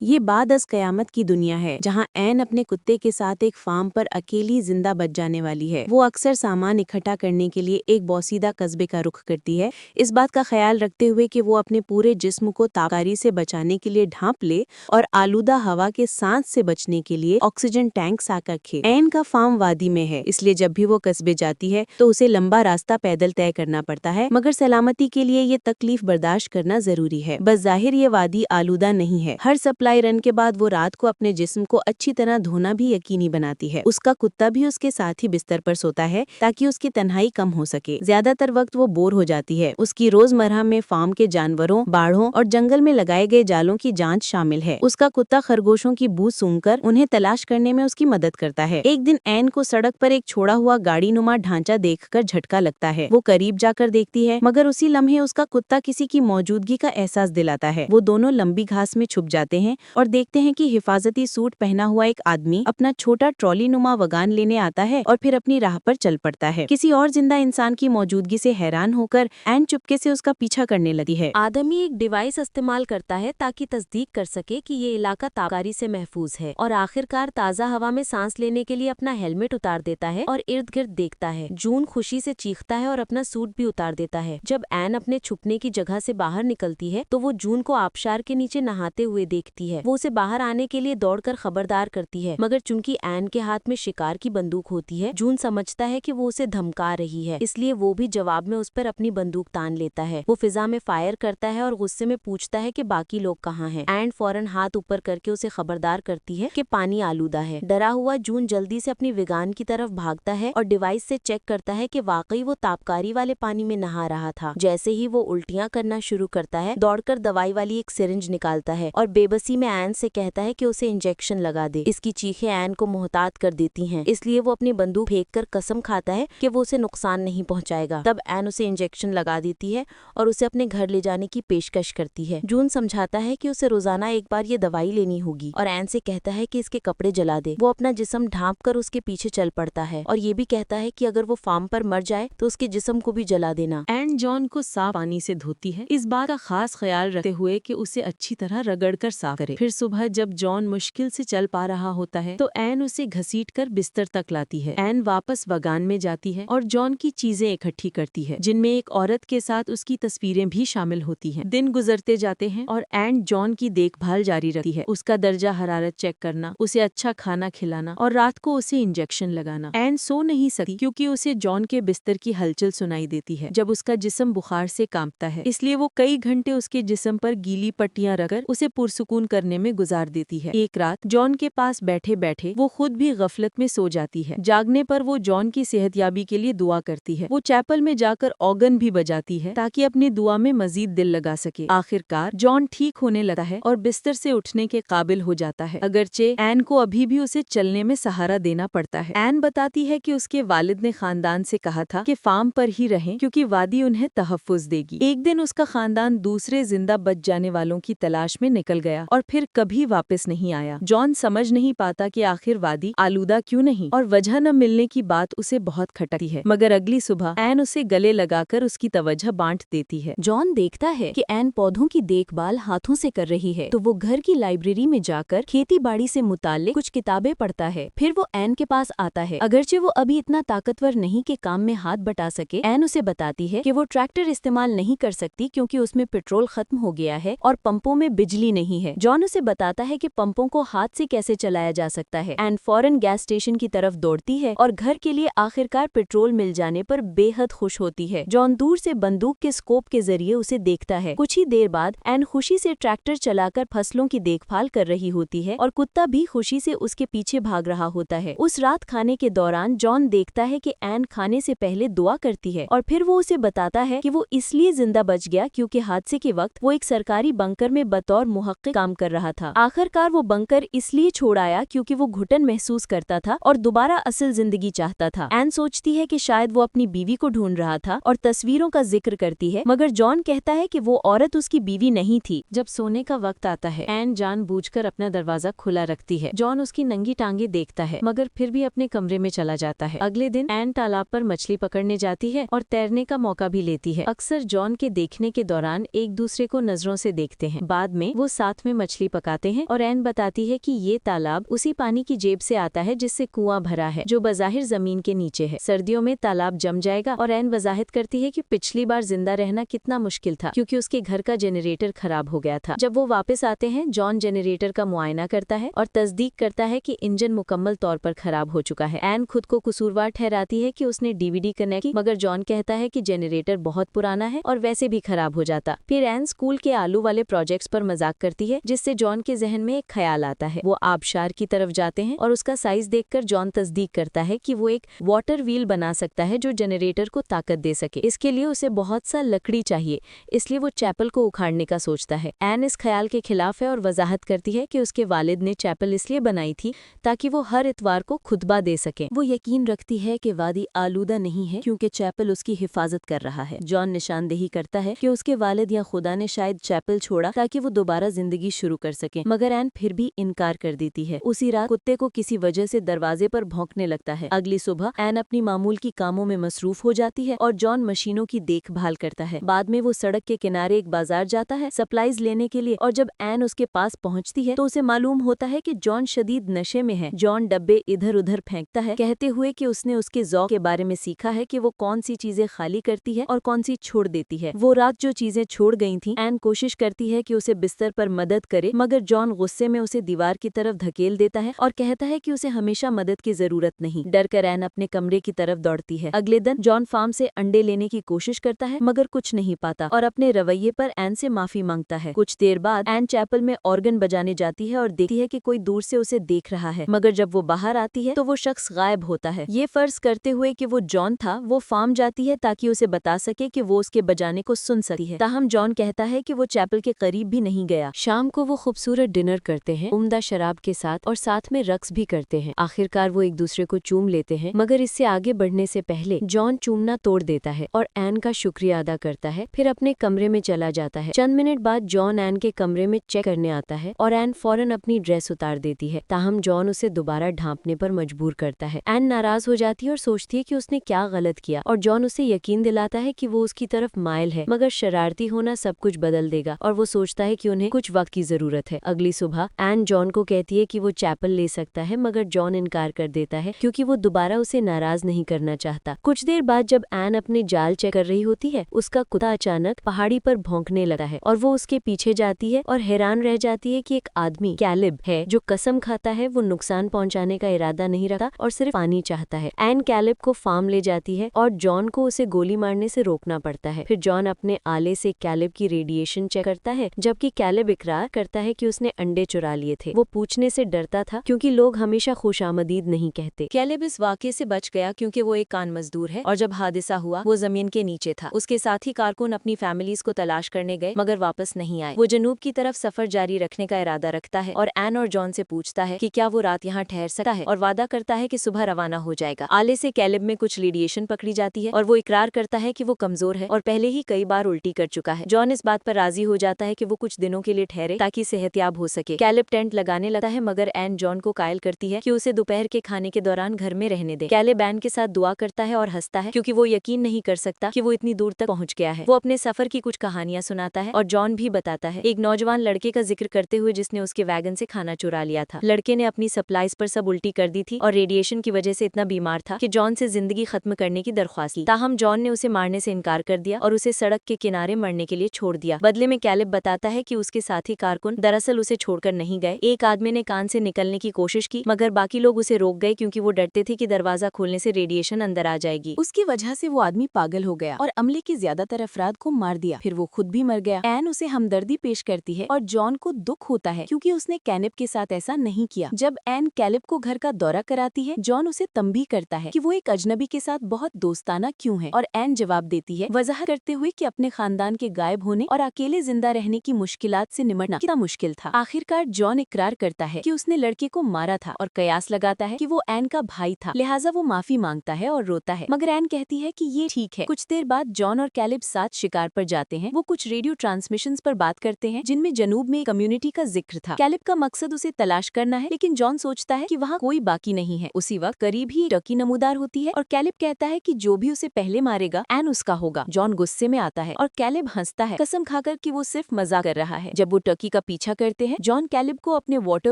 ये बाद अज़ क़यामत की दुनिया है जहाँ ऐन अपने कुत्ते के साथ एक फार्म पर अकेली जिंदा बच जाने वाली है। वो अक्सर सामान इकट्ठा करने के लिए एक बोसीदा कस्बे का रुख करती है, इस बात का ख्याल रखते हुए कि वो अपने पूरे जिस्म को ताकारी से बचाने के लिए ढांप ले और आलूदा हवा के सांस से बचने के लिए ऑक्सीजन टैंक साथ रखे। ऐन का फार्म वादी में है, इसलिए जब भी वो कस्बे जाती है तो उसे लंबा रास्ता पैदल तय करना पड़ता है, मगर सलामती के लिए ये तकलीफ बर्दाश्त करना जरूरी है। बस जाहिर ये वादी आलूदा नहीं है। हर सप्लाई रन के बाद वो रात को अपने जिस्म को अच्छी तरह धोना भी यकीनी बनाती है। उसका कुत्ता भी उसके साथ ही बिस्तर पर सोता है ताकि उसकी तन्हाई कम हो सके। ज्यादातर वक्त वो बोर हो जाती है। उसकी रोजमर्रा में फार्म के जानवरों, बाढ़ों और जंगल में लगाए गए जालों की जांच शामिल है। उसका कुत्ता खरगोशों की बू सूंघकर उन्हें तलाश करने में उसकी मदद करता है। एक दिन ऐन को सड़क पर एक छोड़ा हुआ गाड़ी नुमा ढांचा देखकर झटका लगता है। वो करीब जाकर देखती है, मगर उसी लम्हे उसका कुत्ता किसी की मौजूदगी का एहसास दिलाता है। वो दोनों लंबी घास में छुप जाते हैं और देखते हैं कि हिफाजती सूट पहना हुआ एक आदमी अपना छोटा ट्रॉली नुमा वगान लेने आता है और फिर अपनी राह पर चल पड़ता है। किसी और जिंदा इंसान की मौजूदगी से हैरान होकर ऐन चुपके से उसका पीछा करने लगती है। आदमी एक डिवाइस इस्तेमाल करता है ताकि तस्दीक कर सके कि ये इलाका ताकारी से महफूज है, और आखिरकार ताज़ा हवा में सांस लेने के लिए अपना हेलमेट उतार देता है और इर्द गिर्द देखता है। जून खुशी से चीखता है और अपना सूट भी उतार देता है। जब ऐन अपने छुपने की जगह से बाहर निकलती है तो वो जून को आबशार के नीचे नहाते हुए देखती है। वो उसे बाहर आने के लिए दौड़कर खबरदार करती है, मगर चूंकि ऐन के हाथ में शिकार की बंदूक होती है, जून समझता है कि वो उसे धमका रही है, इसलिए वो भी जवाब में उस पर अपनी बंदूक तान लेता है। वो फिजा में फायर करता है और गुस्से में पूछता है कि बाकी लोग कहाँ हैं। ऐन फौरन हाथ ऊपर करके उसे खबरदार करती है कि पानी आलूदा है। डरा हुआ जून जल्दी से अपनी विगान की तरफ भागता है और डिवाइस से चेक करता है कि वाकई वो ताबकारी वाले पानी में नहा रहा था। जैसे ही वो उल्टियां करना शुरू करता है, दौड़कर दवाई वाली एक सिरिंज निकालता है और बेबसी में ऐन से कहता है कि उसे इंजेक्शन लगा दे। इसकी चीखें ऐन को मोहतात कर देती हैं, इसलिए वो अपनी बंदूक फेंककर कसम खाता है कि वो उसे नुकसान नहीं पहुंचाएगा। तब ऐन उसे इंजेक्शन लगा देती है और उसे अपने घर ले जाने की पेशकश करती है। जून समझाता है कि उसे रोजाना एक बार ये दवाई लेनी होगी और ऐन से कहता है कि इसके कपड़े जला दे। वो अपना जिस्म ढांप कर उसके पीछे चल पड़ता है और ये भी कहता है कि अगर वो फार्म पर मर जाए तो उसके जिस्म को भी जला देना। ऐन जॉन को साफ पानी से धोती है, इस बात का खास ख्याल रखते हुए कि उसे अच्छी तरह रगड़कर साफ करे। फिर सुबह जब जॉन मुश्किल से चल पा रहा होता है तो ऐन उसे घसीटकर बिस्तर तक लाती है। ऐन वापस बगान में जाती है और जॉन की चीजें इकट्ठी करती है, जिनमें एक औरत के साथ उसकी तस्वीरें भी शामिल होती हैं। दिन गुजरते जाते हैं और ऐन जॉन की देखभाल जारी रखती है, उसका दर्जा हरारत चेक करना, उसे अच्छा खाना खिलाना और रात को उसे इंजेक्शन लगाना। ऐन सो नहीं सकती क्योंकि उसे जॉन के बिस्तर की हलचल सुनाई देती है जब उसका जिस्म बुखार से कांपता है, इसलिए वो कई घंटे उसके जिस्म पर गीली पट्टियां रखकर उसे पुरसुकून करने में गुजार देती है। एक रात जॉन के पास बैठे बैठे वो खुद भी गफलत में सो जाती है। जागने पर वो जॉन की सेहतयाबी के लिए दुआ करती है। वो चैपल में जाकर ऑर्गन भी बजाती है ताकि अपनी दुआ में मजीद दिल लगा सके। आखिरकार जॉन ठीक होने लगता है और बिस्तर से उठने के काबिल हो जाता है, अगरचे ऐन को अभी भी उसे चलने में सहारा देना पड़ता है। ऐन बताती है कि उसके वालिद ने खानदान से कहा था कि फार्म पर ही रहें क्योंकि वादी उन्हें तहफ्फुज देगी। एक दिन उसका खानदान दूसरे जिंदा बच जाने वालों की तलाश में निकल गया और फिर कभी वापस नहीं आया। जॉन समझ नहीं पाता कि आखिर वादी आलूदा क्यों नहीं और वजह न मिलने की बात उसे बहुत खटकती है, मगर अगली सुबह ऐन उसे गले लगाकर उसकी तवज्जो बांट देती है। जॉन देखता है कि ऐन पौधों की देखभाल हाथों से कर रही है, तो वो घर की लाइब्रेरी में जाकर खेती बाड़ी से मुताल्लिक कुछ किताबें पढ़ता है। फिर वो ऐन के पास आता है। अगरचे वो अभी इतना ताकतवर नहीं कि काम में हाथ बटा सके, ऐन उसे बताती है कि वो ट्रैक्टर इस्तेमाल नहीं कर सकती क्योंकि उसमें पेट्रोल खत्म हो गया है और पंपों में बिजली नहीं है। जॉन उसे बताता है कि पंपों को हाथ से कैसे चलाया जा सकता है। ऐन फौरन गैस स्टेशन की तरफ दौड़ती है और घर के लिए आखिरकार पेट्रोल मिल जाने पर बेहद खुश होती है। जॉन दूर से बंदूक के स्कोप के जरिए उसे देखता है। कुछ ही देर बाद ऐन खुशी से ट्रैक्टर चलाकर फसलों की देखभाल कर रही होती है और कुत्ता भी खुशी से उसके पीछे भाग रहा होता है। उस रात खाने के दौरान जॉन देखता है कि ऐन खाने से पहले दुआ करती है और फिर वो उसे बताता है कि वो इसलिए जिंदा बच गया क्योंकि हादसे के वक्त वो एक सरकारी बंकर में बतौर मुहक्किक काम कर रहा था। आखिरकार वो बंकर इसलिए छोड़ आया क्योंकि वो घुटन महसूस करता था और दोबारा असल जिंदगी चाहता था। ऐन सोचती है कि शायद वो अपनी बीवी को ढूंढ रहा था और तस्वीरों का जिक्र करती है, मगर जॉन कहता है कि वो औरत उसकी बीवी नहीं थी। जब सोने का वक्त आता है, ऐन जानबूझकर अपना दरवाजा खुला रखती है। जॉन उसकी नंगी टांगे देखता है, मगर फिर भी अपने कमरे में चला जाता है। अगले दिन ऐन तालाब पर मछली पकड़ने जाती है और तैरने का मौका भी लेती है। अक्सर जॉन के देखने के दौरान एक दूसरे को नजरों से देखते हैं। बाद में वो साथ में मछली पकाते हैं और एन बताती है कि ये तालाब उसी पानी की जेब से आता है जिससे कुआं भरा है, जो बज़ाहिर जमीन के नीचे है। सर्दियों में तालाब जम जाएगा और एन वजाहित करती है कि पिछली बार जिंदा रहना कितना मुश्किल था क्योंकि उसके घर का जनरेटर खराब हो गया था। जब वो वापस आते हैं, जॉन जनरेटर का मुआयना करता है और तस्दीक करता है कि इंजन मुकम्मल तौर पर खराब हो चुका है। एन खुद को कसूरवार ठहराती है कि उसने डीवीडी कनेक्ट की, मगर जॉन कहता है कि जनरेटर बहुत पुराना है और वैसे भी खराब हो जाता। फिर एन स्कूल के आलू वाले प्रोजेक्ट्स पर मजाक करती है, जिससे जॉन के जहन में एक ख्याल आता है। वो आबशार की तरफ जाते हैं और उसका साइज देखकर जॉन तस्दीक करता है कि वो एक वाटर व्हील बना सकता है जो जनरेटर को ताकत दे सके। इसके लिए उसे बहुत सा लकड़ी चाहिए, इसलिए वो चैपल को उखाड़ने का सोचता है। एन इस ख्याल के खिलाफ है और वजाहत करती है कि उसके वालिद ने चैपल इसलिए बनाई थी ताकि वो हर इतवार को खुतबा दे सके। वो यकीन रखती है कि वादी आलूदा नहीं है क्योंकि चैपल उसकी हिफाजत कर रहा है। जॉन निशानदेही करता है कि उसके वालिद या खुदा ने शायद चैपल छोड़ा ताकि वो दोबारा जिंदगी शुरू कर सके, मगर एन फिर भी इनकार कर देती है। उसी रात कुत्ते को किसी वजह से दरवाजे पर भौंकने लगता है। अगली सुबह एन अपनी मामूल की कामों में मसरूफ हो जाती है और जॉन मशीनों की देखभाल करता है। बाद में वो सड़क के किनारे एक बाजार जाता है सप्लाईज लेने के लिए, और जब एन उसके पास पहुंचती है तो उसे मालूम होता है कि जॉन शदीद नशे में है। जॉन डब्बे इधर उधर फेंकता है, कहते हुए कि उसने उसके ज़ौक़ के बारे में सीखा है कि वो कौन सी चीजें खाली करती है और कौन सी छोड़ देती है। वो रात जो चीजें छोड़ गई थी, एन कोशिश करती है कि उसे बिस्तर पर मदद करे, मगर जॉन गुस्से में उसे दीवार की तरफ धकेल देता है और कहता है कि उसे हमेशा मदद की जरूरत नहीं। डर कर एन अपने कमरे की तरफ दौड़ती है। अगले दिन जॉन फार्म से अंडे लेने की कोशिश करता है, मगर कुछ नहीं पाता और अपने रवैये पर एन से माफी मांगता है। कुछ देर बाद एन चैपल में ऑर्गन बजाने जाती है और देखती है कि कोई दूर से उसे देख रहा है, मगर जब वो बाहर आती है तो वो शख्स गायब होता है। ये फर्ज करते हुए कि वो जॉन था, वो फार्म जाती है ताकि उसे बता सके कि वो उसके बजाने को सुन सकती है। ताहम जॉन कहता है कि वो चैपल के करीब भी नहीं गया। शाम को वो खूबसूरत डिनर करते हैं, उम्दा शराब के साथ, और साथ में रक्स भी करते हैं। आखिरकार वो एक दूसरे को चूम लेते हैं, मगर इससे आगे बढ़ने से पहले जॉन चूमना तोड़ देता है और एन का शुक्रिया अदा करता है, फिर अपने कमरे में चला जाता है। चंद मिनट बाद जॉन एन के कमरे में चेक करने आता है और एन फौरन अपनी ड्रेस उतार देती है। ताहम जॉन उसे दोबारा ढांपने पर मजबूर करता है। एन नाराज हो जाती है और सोचती है कि उसने क्या गलत किया, और जॉन उसे यकीन दिलाता है कि वो उसकी तरफ माइल है, मगर शरारती होना सब कुछ बदल देगा, और वो सोचता है कि उन्हें कुछ वक्त की जरूरत है। अगली सुबह एन जॉन को कहती है कि वो चैपल ले सकता है, मगर जॉन इनकार कर देता है क्योंकि वो दोबारा उसे नाराज नहीं करना चाहता। कुछ देर बाद जब एन अपने जाल चेक कर रही होती है, उसका कुत्ता अचानक पहाड़ी पर भौंकने लगा है और वो उसके पीछे जाती है और हैरान रह जाती है कि एक आदमी कैलिब है जो कसम खाता है वो नुकसान पहुंचाने का इरादा नहीं रखता और सिर्फ पानी चाहता है। एन कैलिब को फार्म ले जाती है और जॉन को उसे गोली मारने से रोकना पड़ता है। फिर जॉन अपने आले से कैलिब की रेडिएशन चेक करता है, जबकि कैलिब इकरार करता है कि उसने अंडे चुरा लिए थे। वो पूछने से डरता था क्योंकि लोग हमेशा खुशामदीद नहीं कहते। कैलिब इस वाक़े से बच गया क्योंकि वो एक कान मजदूर है और जब हादसा हुआ वो जमीन के नीचे था। उसके साथी कारकुन अपनी फैमिलीज को तलाश करने गए मगर वापस नहीं आए। वो जनूब की तरफ सफर जारी रखने का इरादा रखता है और एन और जॉन से पूछता है कि क्या वो रात यहाँ ठहर सकता है, और वादा करता है कि सुबह रवाना हो जाएगा। आले से कैलिब में कुछ रेडिएशन पकड़ी जाती है और वो इकरार करता है कि वो कमजोर है और पहले ही कई बार उल्टी कर चुका है। जॉन इस बात पर राजी हो जाता है कि वो कुछ दिनों के लिए ठहरे ताकि सेहतयाब हो सके। कैलिब टेंट लगाने लगता है, मगर एन जॉन को कायल करती है कि उसे दोपहर के खाने के दौरान घर में रहने दे। कैलिब एन के साथ दुआ करता है और हंसता है क्योंकि वो यकीन नहीं कर सकता कि वो इतनी दूर तक पहुंच गया है। वो अपने सफर की कुछ कहानियां सुनाता है और जॉन भी बताता है एक नौजवान लड़के का जिक्र करते हुए जिसने उसके वैगन से खाना चुरा लिया था। लड़के ने अपनी सप्लाईज पर सब उल्टी कर दी थी और रेडिएशन की वजह से इतना बीमार था कि जॉन से जिंदगी खत्म करने की दरख्वास्त की। ताहम जॉन ने उसे मारने से इनकार कर दिया और उसे सड़क के किनारे मरने के लिए छोड़ दिया। बदले में कैलिब बताता है कि उसके साथी कारकुन दरअसल उसे छोड़कर नहीं गए। एक आदमी ने कान से निकलने की कोशिश की मगर बाकी लोग उसे रोक गए क्योंकि वो डरते थे कि दरवाजा खोलने से रेडिएशन अंदर आ जाएगी। उसकी वजह से वो आदमी पागल हो गया और अमले के ज्यादातर अफराद को मार दिया। फिर वो खुद भी मर गया। एन उसे हमदर्दी पेश करती है और जॉन को दुख होता है क्योंकि उसने कैलिब के साथ ऐसा नहीं किया। जब एन कैलिब को घर का दौरा कराती है, जॉन उसे तंबीह करता है कि वो एक अजनबी के साथ बहुत दोस्ताना क्यों है, और एन जवाब देती है वजाहत करते हुए कि अपने खानदान के गायब होने और अकेले जिंदा रहने की मुश्किलात से निपटना कितना मुश्किल था। आखिरकार जॉन इकरार करता है कि उसने लड़के को मारा था और कयास लगाता है कि वो एन का भाई था, लिहाजा वो माफी मांगता है और रोता है, मगर एन कहती है कि ये ठीक है। कुछ देर बाद जॉन और कैलिब साथ शिकार पर जाते हैं। वो कुछ रेडियो ट्रांसमिशंस पर बात करते हैं जिनमें जनूब में कम्युनिटी का जिक्र था। कैलिब का मकसद उसे तलाश करना है, लेकिन जॉन सोचता है कि वहाँ कोई बाकी नहीं है। उसी वक्त करीब ही टर्की नमूदार होती है और कैलिब कहता है कि जो भी उसे पहले मारेगा एन उसका होगा। जॉन गुस्से में आता है और कैलिब हंसता है, कसम खाकर कि वो सिर्फ मजाक कर रहा है। जब वो टर्की का उसका पीछा करते हैं। जॉन कैलिब को अपने वाटर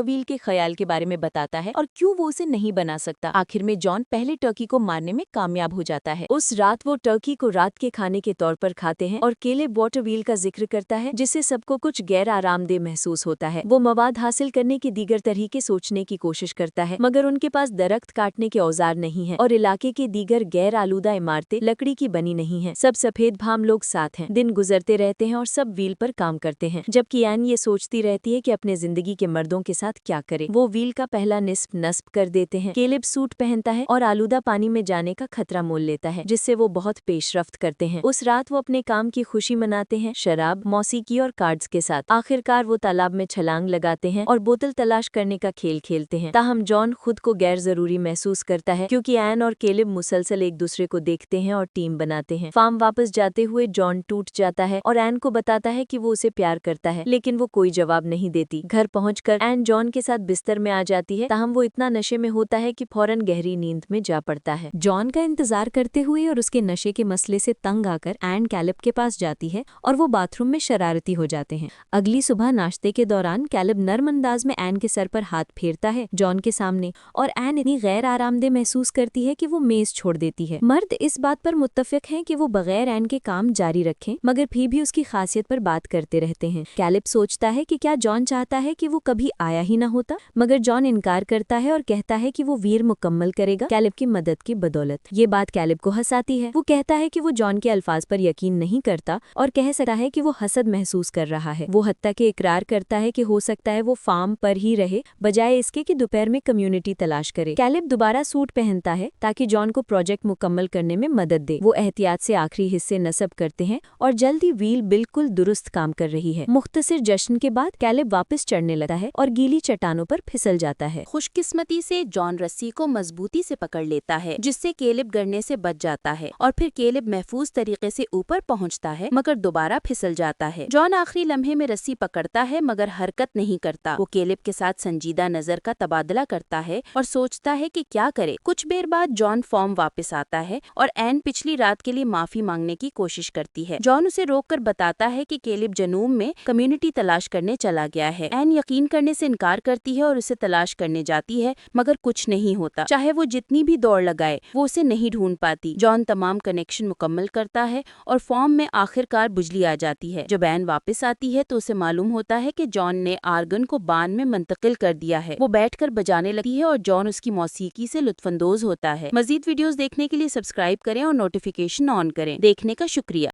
व्हील के ख्याल के बारे में बताता है और क्यों वो उसे नहीं बना सकता। आखिर में जॉन पहले टर्की को मारने में कामयाब हो जाता है। उस रात वो टर्की को रात के खाने के तौर पर खाते हैं और कैलिब वाटर व्हील का जिक्र करता है जिससे सबको कुछ गैर आरामदेह महसूस होता है। वो मवाद हासिल करने के दीगर तरीके सोचने की कोशिश करता है मगर उनके पास दरख्त काटने के औजार नहीं है और इलाके के दीगर गैर आलूदा इमारतें लकड़ी की बनी नहीं है। सब सफेद भाम लोग साथ हैं। दिन गुजरते रहते हैं और सब व्हील पर काम करते हैं जबकि एन ये सोचती रहती है कि अपने जिंदगी के मर्दों के साथ क्या करे। वो व्हील का पहला निस्फ नस्ब कर देते हैं। कैलिब सूट पहनता है और आलूदा पानी में जाने का खतरा मोल लेता है जिससे वो बहुत पेशरफ्त करते हैं। उस रात वो अपने काम की खुशी मनाते हैं शराब, मौसीकी और कार्ड्स के साथ। आखिरकार वो तालाब में छलांग लगाते हैं और बोतल तलाश करने का खेल खेलते हैं। ताहम जॉन खुद को गैर जरूरी महसूस करता है क्योंकि एन और कैलिब मुसलसल एक दूसरे को देखते हैं और टीम बनाते हैं। फार्म वापस जाते हुए जॉन टूट जाता है और एन को बताता है कि वो उसे प्यार करता है लेकिन वो कोई जवाब नहीं देती। घर पहुंचकर एन जॉन के साथ बिस्तर में आ जाती है ताहम वो इतना नशे में होता है कि फौरन गहरी नींद में जा पड़ता है। जॉन का इंतजार करते हुए और उसके नशे के मसले से तंग आकर एन कैलिब के पास जाती है और वो बाथरूम में शरारती हो जाते हैं। अगली सुबह नाश्ते के दौरान कैलिब नर्म अंदाज में एन के सर पर हाथ फेरता है जॉन के सामने और एन इतनी गैर आरामदेह महसूस करती है कि वो मेज छोड़ देती है। मर्द इस बात पर मुत्तफिक हैं कि वो बगैर एन के काम जारी रखें मगर फिर भी उसकी खासियत पर बात करते रहते हैं। कैलिब सोचता है कि क्या जॉन चाहता है कि वो कभी आया ही न होता मगर जॉन इनकार करता है और कहता है कि वो वीर मुकम्मल करेगा कैलिब की मदद की बदौलत। ये बात कैलिब को हंसाती है। वो कहता है कि वो जॉन के अल्फाज पर यकीन नहीं करता और कह सकता है कि वो हसद महसूस कर रहा है। वो हत्ता के इकरार करता है कि हो सकता है वो फार्म पर ही रहे बजाय इसके कि दोपहर में कम्युनिटी तलाश करे। कैलिब दोबारा सूट पहनता है ताकि जॉन को प्रोजेक्ट मुकम्मल करने में मदद दे। वो एहतियात से आखिरी हिस्से नस्ब करते हैं और जल्दी व्हील बिल्कुल दुरुस्त काम कर रही है। मुख्तसर जश्न के बाद कैलिब वापस चढ़ने लगता है और गीली चट्टानों पर फिसल जाता है। खुशकिस्मती से जॉन रस्सी को मजबूती से पकड़ लेता है जिससे कैलिब गिरने से बच जाता है और फिर कैलिब महफूज तरीके से ऊपर पहुंचता है मगर दोबारा फिसल जाता है। जॉन आखिरी लम्हे में रस्सी पकड़ता है मगर हरकत नहीं करता। वो कैलिब के साथ संजीदा नजर का तबादला करता है और सोचता है कि क्या करे। कुछ देर बाद जॉन फॉर्म वापस आता है और एन पिछली रात के लिए माफी मांगने की कोशिश करती है। जॉन उसे रोककर बताता है कि कैलिब जनूब में कम्युनिटी तलाश करने चला गया है। एन यकीन करने से इनकार करती है और उसे तलाश करने जाती है मगर कुछ नहीं होता। चाहे वो जितनी भी दौड़ लगाए वो उसे नहीं ढूंढ पाती। जॉन तमाम कनेक्शन मुकम्मल करता है और फॉर्म में आखिरकार बिजली आ जाती है। जब एन वापस आती है तो उसे मालूम होता है कि जॉन ने आर्गन को बान में मुंतकिल कर दिया है। वो बैठकर बजाने लगती है और जॉन उसकी मौसीकी से लुत्फानंदोज होता है। मजीद वीडियोस देखने के लिए सब्सक्राइब करें और नोटिफिकेशन ऑन करें। देखने का शुक्रिया।